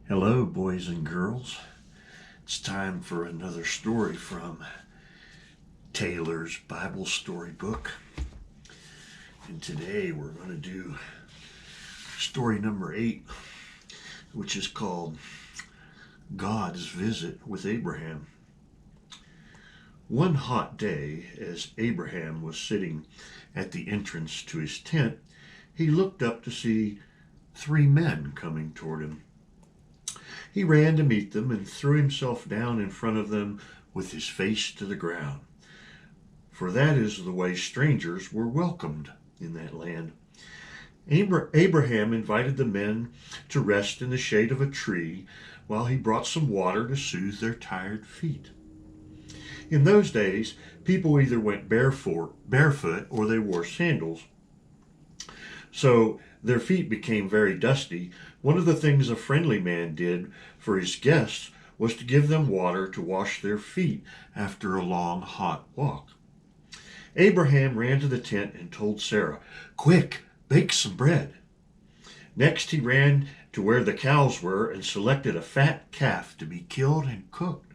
Hello, boys and girls. It's time for another story from Taylor's Bible Storybook. And today we're going to do story number 8, which is called God's Visit with Abraham. One hot day, as Abraham was sitting at the entrance to his tent, he looked up to see 3 men coming toward him. He ran to meet them and threw himself down in front of them with his face to the ground. For that is the way strangers were welcomed in that land. Abraham invited the men to rest in the shade of a tree while he brought some water to soothe their tired feet. In those days, people either went barefoot or they wore sandals. So their feet became very dusty. One of the things a friendly man did for his guests was to give them water to wash their feet after a long, hot walk. Abraham ran to the tent and told Sarah, "Quick, bake some bread." Next, he ran to where the cows were and selected a fat calf to be killed and cooked.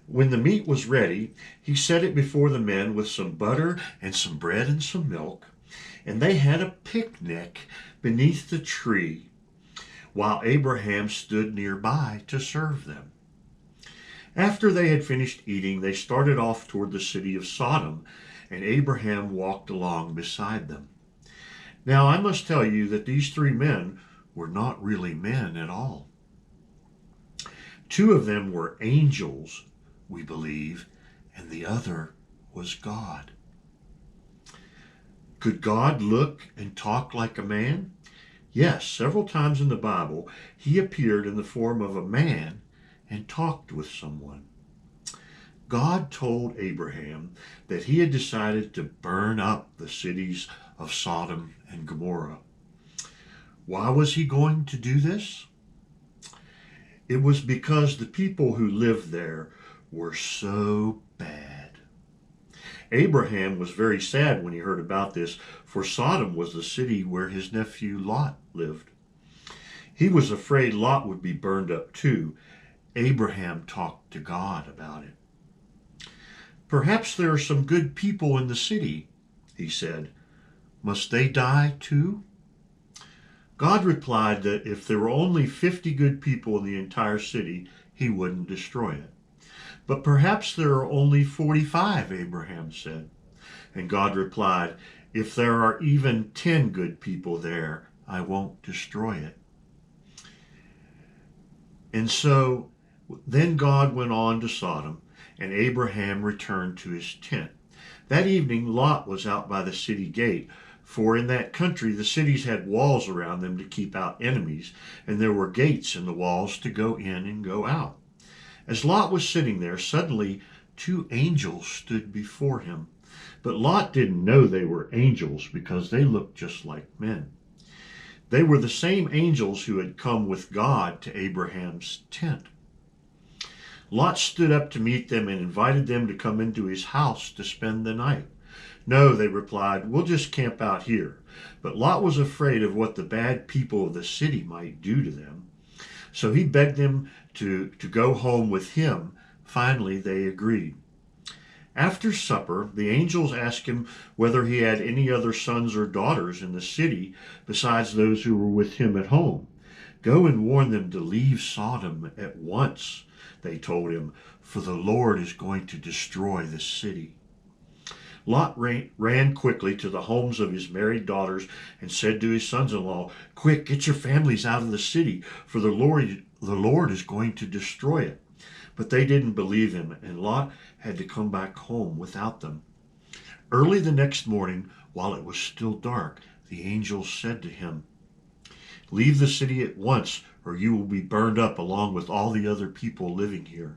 When the meat was ready, he set it before the men with some butter and some bread and some milk, and they had a picnic beneath the tree while Abraham stood nearby to serve them. After they had finished eating, they started off toward the city of Sodom, and Abraham walked along beside them. Now, I must tell you that these 3 men were not really men at all. 2 of them were angels, we believe, and the other was God. Could God look and talk like a man? Yes, several times in the Bible, he appeared in the form of a man and talked with someone. God told Abraham that he had decided to burn up the cities of Sodom and Gomorrah. Why was he going to do this? It was because the people who lived there were so bad. Abraham was very sad when he heard about this, for Sodom was the city where his nephew Lot lived. He was afraid Lot would be burned up too. Abraham talked to God about it. "Perhaps there are some good people in the city," he said. "Must they die too?" God replied that if there were only 50 good people in the entire city, he wouldn't destroy it. "But perhaps there are only 45, Abraham said. And God replied, "If there are even 10 good people there, I won't destroy it." And so then God went on to Sodom, and Abraham returned to his tent. That evening Lot was out by the city gate, for in that country the cities had walls around them to keep out enemies, and there were gates in the walls to go in and go out. As Lot was sitting there, suddenly 2 angels stood before him. But Lot didn't know they were angels because they looked just like men. They were the same angels who had come with God to Abraham's tent. Lot stood up to meet them and invited them to come into his house to spend the night. "No," they replied, "we'll just camp out here." But Lot was afraid of what the bad people of the city might do to them. So he begged them to go home with him. Finally, they agreed. After supper, the angels asked him whether he had any other sons or daughters in the city besides those who were with him at home. "Go and warn them to leave Sodom at once," they told him, "for the Lord is going to destroy this city." Lot ran quickly to the homes of his married daughters and said to his sons-in-law, "Quick, get your families out of the city, for the Lord is going to destroy it." But they didn't believe him, and Lot had to come back home without them. Early the next morning, while it was still dark, the angels said to him, "Leave the city at once, or you will be burned up along with all the other people living here.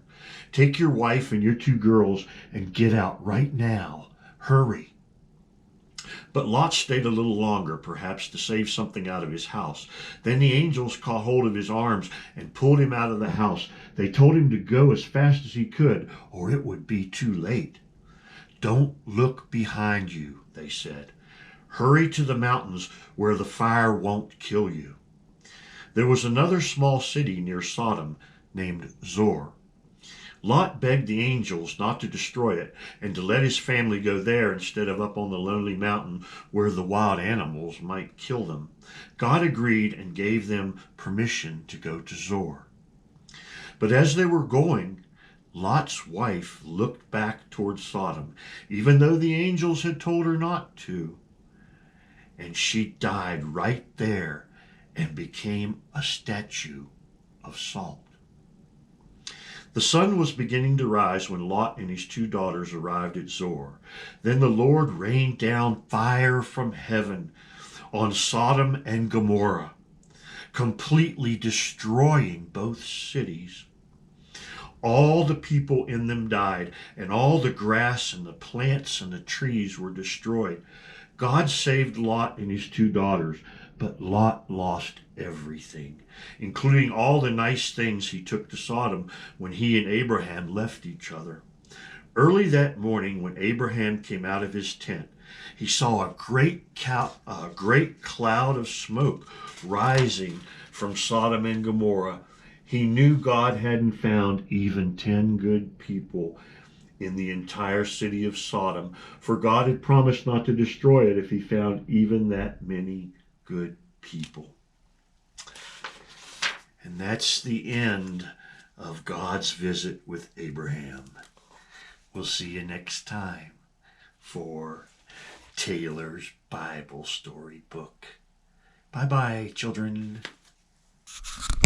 Take your wife and your 2 girls and get out right now. Hurry." But Lot stayed a little longer, perhaps to save something out of his house. Then the angels caught hold of his arms and pulled him out of the house. They told him to go as fast as he could, or it would be too late. "Don't look behind you," they said. "Hurry to the mountains where the fire won't kill you." There was another small city near Sodom named Zor. Lot begged the angels not to destroy it and to let his family go there instead of up on the lonely mountain where the wild animals might kill them. God agreed and gave them permission to go to Zor. But as they were going, Lot's wife looked back toward Sodom, even though the angels had told her not to. And she died right there and became a statue of salt. The sun was beginning to rise when Lot and his 2 daughters arrived at Zor. Then the Lord rained down fire from heaven on Sodom and Gomorrah, completely destroying both cities. All the people in them died, and all the grass and the plants and the trees were destroyed. God saved Lot and his 2 daughters, but Lot lost everything, including all the nice things he took to Sodom when he and Abraham left each other. Early that morning, when Abraham came out of his tent, he saw a great cloud of smoke rising from Sodom and Gomorrah. He knew God hadn't found even 10 good people in the entire city of Sodom, for God had promised not to destroy it if he found even that many good people. And that's the end of God's visit with Abraham. We'll see you next time for Taylor's Bible Story Book. Bye-bye, children.